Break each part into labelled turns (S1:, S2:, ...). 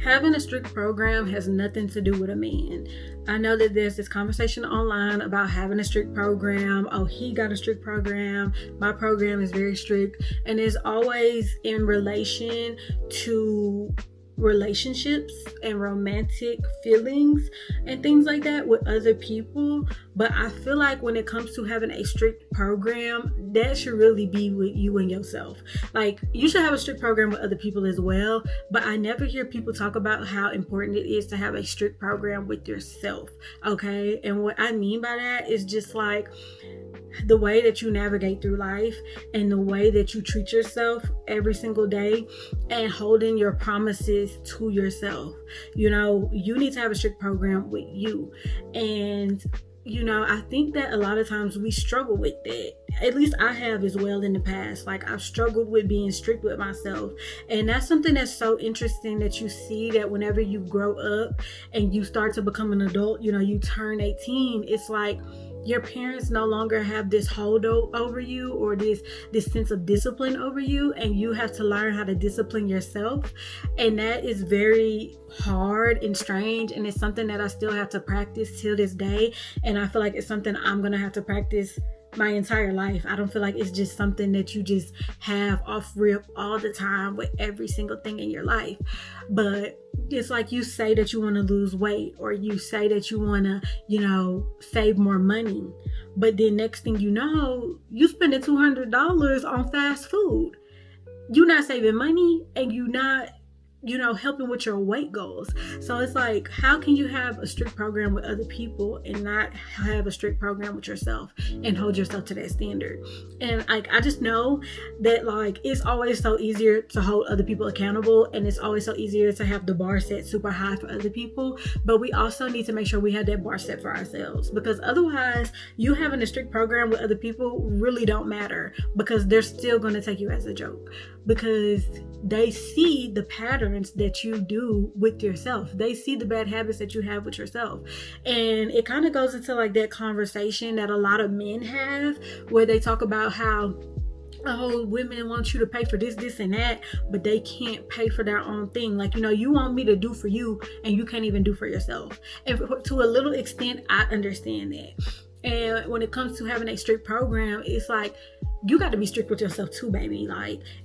S1: Having a strict program has nothing to do with a man. I know that there's this conversation online about having a strict program. Oh, he got a strict program. My program is very strict. And it's always in relation to relationships and romantic feelings and things like that with other people. But I feel like when it comes to having a strict program, that should really be with you and yourself. Like, you should have a strict program with other people as well, but I never hear people talk about how important it is to have a strict program with yourself. Okay, and what I mean by that is just like the way that you navigate through life and the way that you treat yourself every single day and holding your promises to yourself. You know, you need to have a strict program with you. And I think that a lot of times we struggle with that. At least I have as well in the past. Like, I've struggled with being strict with myself. And that's something that's so interesting, that you see that whenever you grow up and you start to become an adult, you turn 18, it's like your parents no longer have this hold over you, or this sense of discipline over you, and you have to learn how to discipline yourself. And that is very hard and strange, and it's something that I still have to practice till this day. And I feel like it's something I'm gonna have to practice my entire life. I don't feel like it's just something that you just have off rip all the time with every single thing in your life. But it's like, you say that you want to lose weight, or you say that you want to, save more money. But then next thing you know, you spending $200 on fast food. You're not saving money, and you're not helping with your weight goals. So it's like, how can you have a strict program with other people and not have a strict program with yourself and hold yourself to that standard? And I just know that it's always so easier to hold other people accountable, and it's always so easier to have the bar set super high for other people. But we also need to make sure we have that bar set for ourselves, because otherwise you having a strict program with other people really don't matter, because they're still going to take you as a joke, because they see the patterns that you do with yourself. They see the bad habits that you have with yourself. And it kind of goes into that conversation that a lot of men have, where they talk about how, oh, women want you to pay for this and that, but they can't pay for their own thing. You want me to do for you, and you can't even do for yourself. And to a little extent, I understand that. And when it comes to having a strict program, it's like, you got to be strict with yourself too, baby.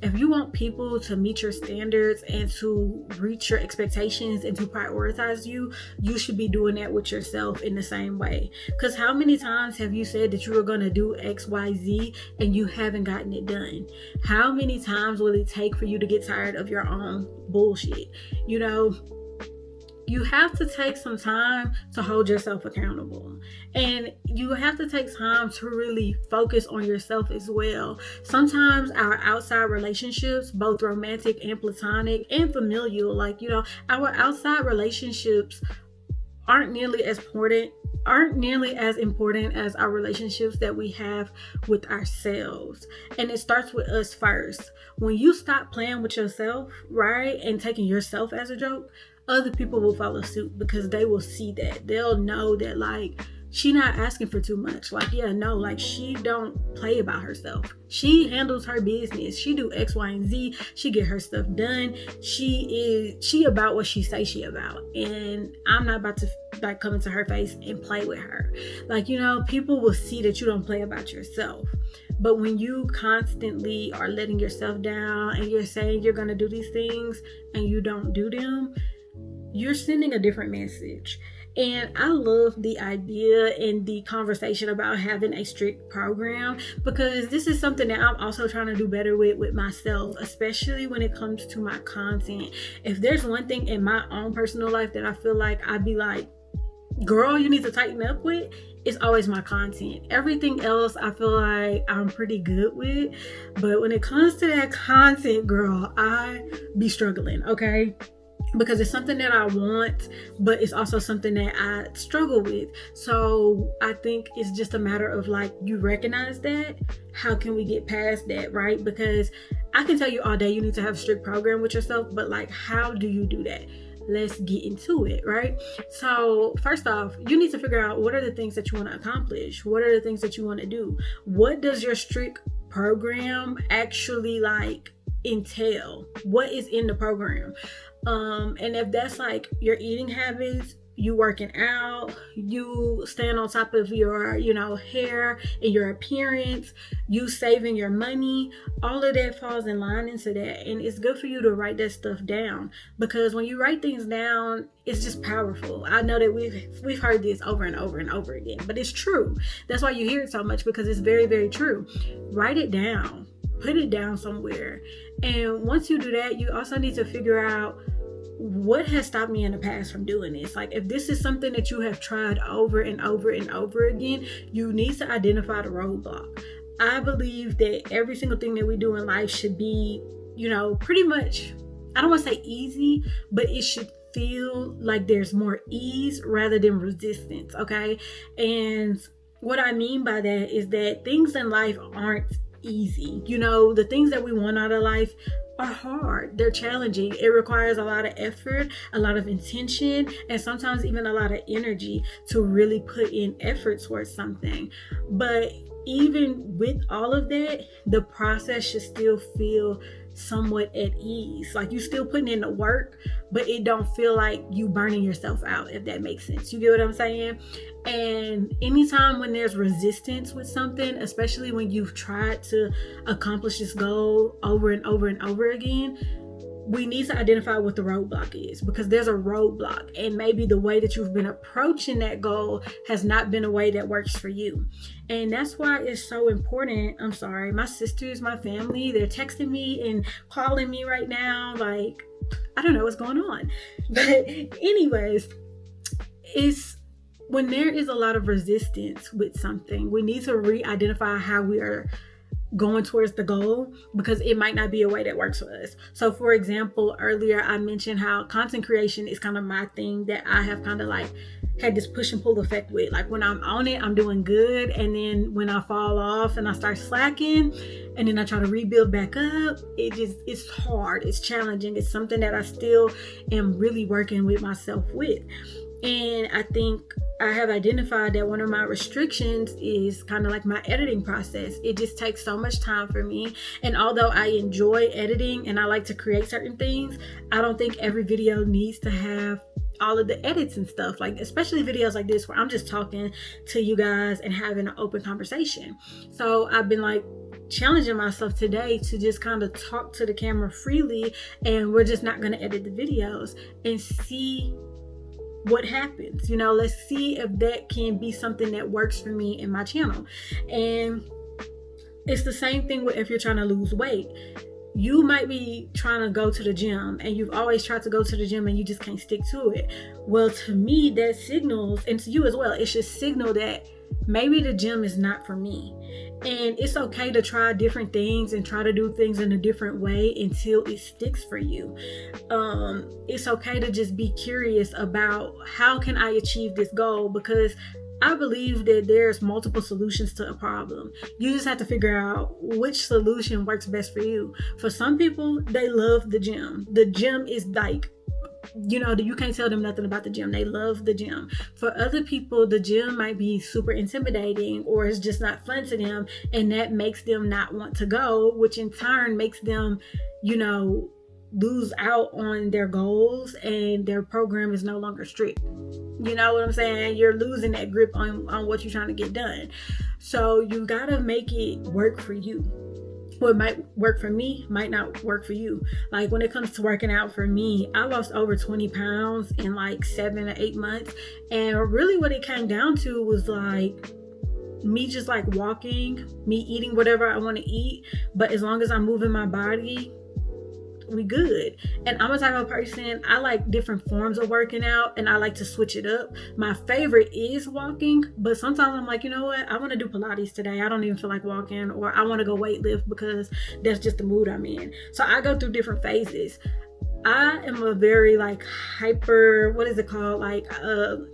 S1: If you want people to meet your standards and to reach your expectations and to prioritize you, you should be doing that with yourself in the same way. Because how many times have you said that you were going to do X, Y, Z, and you haven't gotten it done? How many times will it take for you to get tired of your own bullshit? You have to take some time to hold yourself accountable. And you have to take time to really focus on yourself as well. Sometimes our outside relationships, both romantic and platonic and familial, our outside relationships aren't nearly as important as our relationships that we have with ourselves. And it starts with us first. When you stop playing with yourself, right, and taking yourself as a joke, other people will follow suit, because they will see that. They'll know that she not asking for too much. She don't play about herself. She handles her business. She do X, Y, and Z. She get her stuff done. She about what she say she about. And I'm not about to come into her face and play with her. People will see that you don't play about yourself. But when you constantly are letting yourself down, and you're saying you're going to do these things and you don't do them, you're sending a different message. And I love the idea and the conversation about having a strict program, because this is something that I'm also trying to do better with myself, especially when it comes to my content. If there's one thing in my own personal life that I feel like I'd be like, girl, you need to tighten up with, it's always my content. Everything else I feel like I'm pretty good with, but when it comes to that content, girl, I be struggling, okay? Because it's something that I want, but it's also something that I struggle with. So I think it's just a matter of you recognize that. How can we get past that, right? Because I can tell you all day you need to have a strict program with yourself, but how do you do that? Let's get into it, right? So first off, you need to figure out, what are the things that you want to accomplish? What are the things that you want to do? What does your strict program actually entail? What is in the program? And if that's like your eating habits, you working out, you staying on top of your, hair and your appearance, you saving your money, all of that falls in line into that. And it's good for you to write that stuff down, because when you write things down, it's just powerful. I know that we've heard this over and over and over again, but it's true. That's why you hear it so much, because it's very, very true. Write it down, put it down somewhere. And once you do that, you also need to figure out what has stopped me in the past from doing this. Like, if this is something that you have tried over and over and over again, you need to identify the roadblock. I believe that every single thing that we do in life should be, pretty much, I don't want to say easy, but it should feel like there's more ease rather than resistance, okay? And what I mean by that is that things in life aren't easy. The things that we want out of life are hard. They're challenging. It requires a lot of effort, a lot of intention, and sometimes even a lot of energy to really put in effort towards something. But even with all of that, the process should still feel somewhat at ease. Like, you still putting in the work, but it don't feel like you burning yourself out, if that makes sense. You get what I'm saying? And anytime when there's resistance with something, especially when you've tried to accomplish this goal over and over and over again, we need to identify what the roadblock is, because there's a roadblock, and maybe the way that you've been approaching that goal has not been a way that works for you. And that's why it's so important. I'm sorry, my sisters, my family, they're texting me and calling me right now. Like, I don't know what's going on. But anyways, it's when there is a lot of resistance with something, we need to re-identify how we are going towards the goal, because it might not be a way that works for us. So for example, earlier I mentioned how content creation is kind of my thing that I have kind of like had this push and pull effect with. Like, when I'm on it, I'm doing good, and then when I fall off and I start slacking and then I try to rebuild back up, it's hard, it's challenging, it's something that I still am really working with myself with. And I think I have identified that one of my restrictions is kind of like my editing process. It just takes so much time for me. And although I enjoy editing and I like to create certain things, I don't think every video needs to have all of the edits and stuff. Like, especially videos like this where I'm just talking to you guys and having an open conversation. So I've been like challenging myself today to just kind of talk to the camera freely, and we're just not going to edit the videos and see what happens. Let's see if that can be something that works for me in my channel. And it's the same thing with if you're trying to lose weight. You might be trying to go to the gym, and you've always tried to go to the gym and you just can't stick to it. Well, to me, that signals, and to you as well, it should signal that maybe the gym is not for me. And it's okay to try different things and try to do things in a different way until it sticks for you. It's okay to just be curious about, how can I achieve this goal? Because I believe that there's multiple solutions to a problem. You just have to figure out which solution works best for you. For some people, they love the gym. The gym is like, you can't tell them nothing about the gym. They love the gym. For other people, the gym might be super intimidating, or it's just not fun to them, and that makes them not want to go, which in turn makes them, lose out on their goals, and their program is no longer strict. You know what I'm saying? You're losing that grip on what you're trying to get done. So you gotta make it work for you. What might work for me might not work for you. Like, when it comes to working out, for me, I lost over 20 pounds in like 7 or 8 months. And really what it came down to was like me just like walking, me eating whatever I want to eat. But as long as I'm moving my body, we good. And I'm a type of person, I like different forms of working out, and I like to switch it up. My favorite is walking, but sometimes I'm like, you know what, I want to do Pilates today. I don't even feel like walking, or I want to go weight lift because that's just the mood I'm in. So I go through different phases. I am a very like hyper,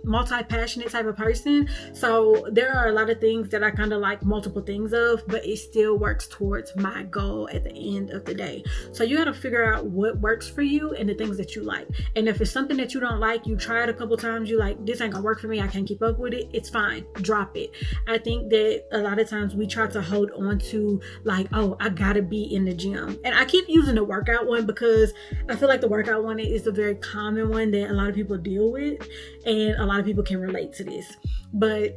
S1: multi-passionate type of person. So there are a lot of things that I kind of like multiple things of, but it still works towards my goal at the end of the day. So you got to figure out what works for you and the things that you like. And if it's something that you don't like, you try it a couple times, you like, this ain't gonna work for me, I can't keep up with it, it's fine, drop it. I think that a lot of times we try to hold on to like, oh, I gotta be in the gym. And I keep using the workout one because I feel like like the workout one is a very common one that a lot of people deal with, and a lot of people can relate to this. But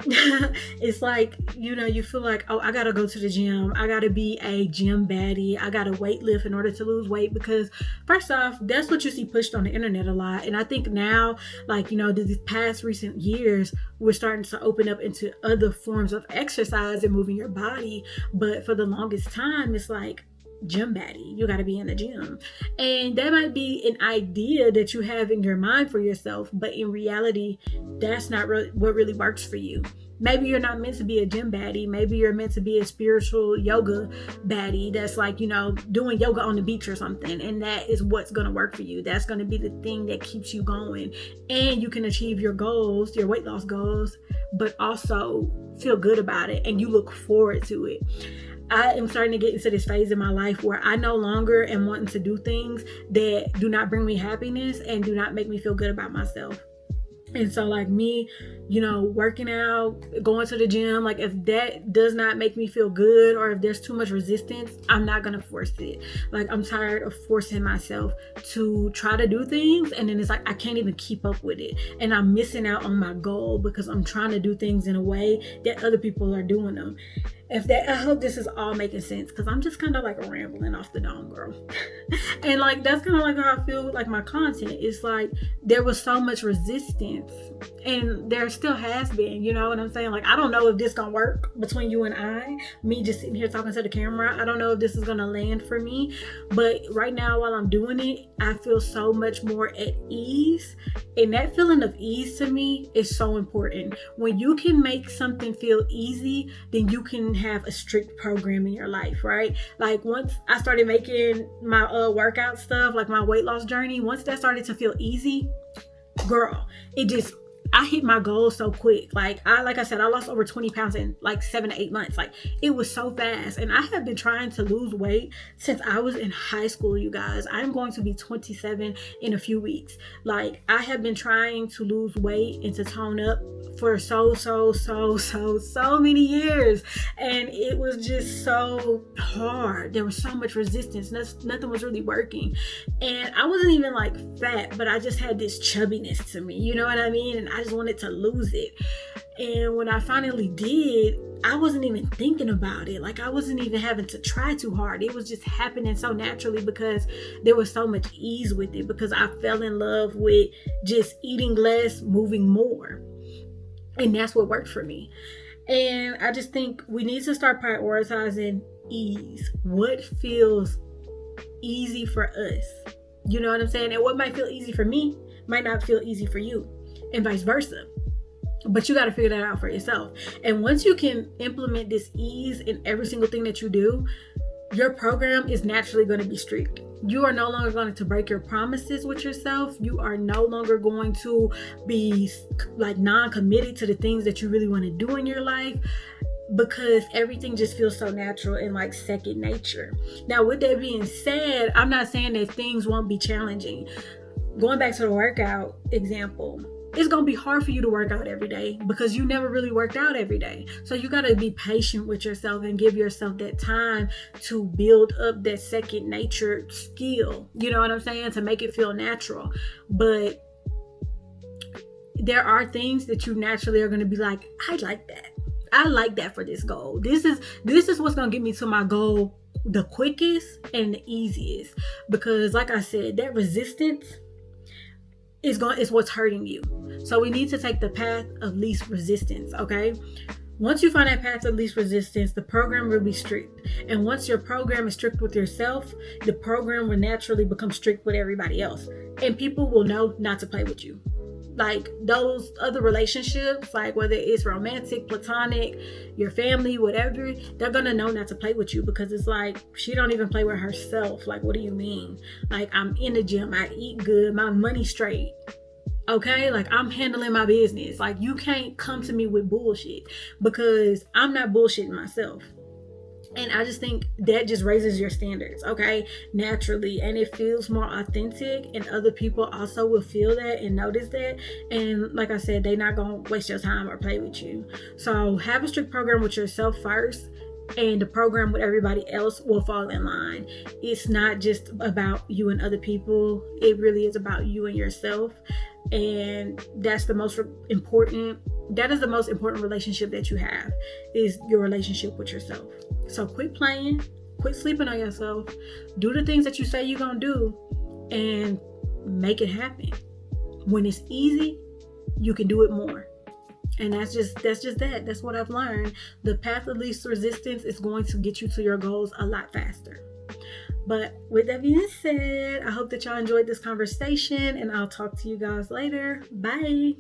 S1: it's like, you feel like, oh, I gotta go to the gym, I gotta be a gym baddie, I gotta weight lift in order to lose weight, because first off, that's what you see pushed on the internet a lot. And I think now, like, these past recent years, we're starting to open up into other forms of exercise and moving your body. But for the longest time, it's like, gym baddie, you got to be in the gym. And that might be an idea that you have in your mind for yourself, but in reality, that's not what really works for you. Maybe you're not meant to be a gym baddie. Maybe you're meant to be a spiritual yoga baddie that's like, doing yoga on the beach or something. And that is what's going to work for you. That's going to be the thing that keeps you going. And you can achieve your goals, your weight loss goals, but also feel good about it. And you look forward to it. I am starting to get into this phase in my life where I no longer am wanting to do things that do not bring me happiness and do not make me feel good about myself. And so like me, working out, going to the gym, like if that does not make me feel good, or if there's too much resistance, I'm not going to force it. Like I'm tired of forcing myself to try to do things. And then it's like, I can't even keep up with it. And I'm missing out on my goal because I'm trying to do things in a way that other people are doing them. I hope this is all making sense, because I'm just kind of like rambling off the dome, girl. And like that's kind of like how I feel with like my content. It's like there was so much resistance, and there still has been, you know what I'm saying? Like I don't know if this gonna work between you and me just sitting here talking to the camera. I don't know if this is gonna land for me, but right now while I'm doing it, I feel so much more at ease. And that feeling of ease to me is so important. When you can make something feel easy, then you can have a strict program in your life, right? Like once I started making my workout stuff, like my weight loss journey, once that started to feel easy, girl, I hit my goal so quick. Like I said, I lost over 20 pounds in like 7 to 8 months. Like it was so fast. And I have been trying to lose weight since I was in high school, you guys. I'm going to be 27 in a few weeks. Like I have been trying to lose weight and to tone up for so many years. And it was just so hard. There was so much resistance. Nothing was really working. And I wasn't even like fat, but I just had this chubbiness to me. You know what I mean? And I just wanted to lose it. And when I finally did, I wasn't even thinking about it. Like I wasn't even having to try too hard. It was just happening so naturally because there was so much ease with it, because I fell in love with just eating less, moving more. And that's what worked for me. And I just think we need to start prioritizing ease. What feels easy for us? You know what I'm saying? And what might feel easy for me might not feel easy for you, and vice versa. But you got to figure that out for yourself. And once you can implement this ease in every single thing that you do, your program is naturally going to be strict. You are no longer going to break your promises with yourself. You are no longer going to be like non-committed to the things that you really want to do in your life, because everything just feels so natural and like second nature. Now, with that being said, I'm not saying that things won't be challenging. Going back to the workout example, it's going to be hard for you to work out every day because you never really worked out every day. So you got to be patient with yourself and give yourself that time to build up that second nature skill. You know what I'm saying? To make it feel natural. But there are things that you naturally are going to be like, I like that. I like that for this goal. This is what's going to get me to my goal the quickest and the easiest. Because like I said, that resistance is what's hurting you. So we need to take the path of least resistance, okay? Once you find that path of least resistance, the program will be strict. And once your program is strict with yourself, the program will naturally become strict with everybody else. And people will know not to play with you. Like those other relationships, like whether it's romantic, platonic, your family, whatever, they're gonna know not to play with you, because it's like, she don't even play with herself. Like, what do you mean? Like, I'm in the gym, I eat good, my money straight. Okay, like I'm handling my business. Like you can't come to me with bullshit, because I'm not bullshitting myself. And I just think that just raises your standards, okay, naturally. And it feels more authentic, and other people also will feel that and notice that. And like I said, they're not going to waste your time or play with you. So have a strict program with yourself first. and the program with everybody else will fall in line. It's not just about you and other people. It really is about you and yourself. And that's the most important. That is the most important relationship that you have, is your relationship with yourself. So quit playing, quit sleeping on yourself, do the things that you say you're going to do, and make it happen. When it's easy, you can do it more. And that's just that. That's what I've learned. The path of least resistance is going to get you to your goals a lot faster. But with that being said, I hope that y'all enjoyed this conversation, and I'll talk to you guys later. Bye.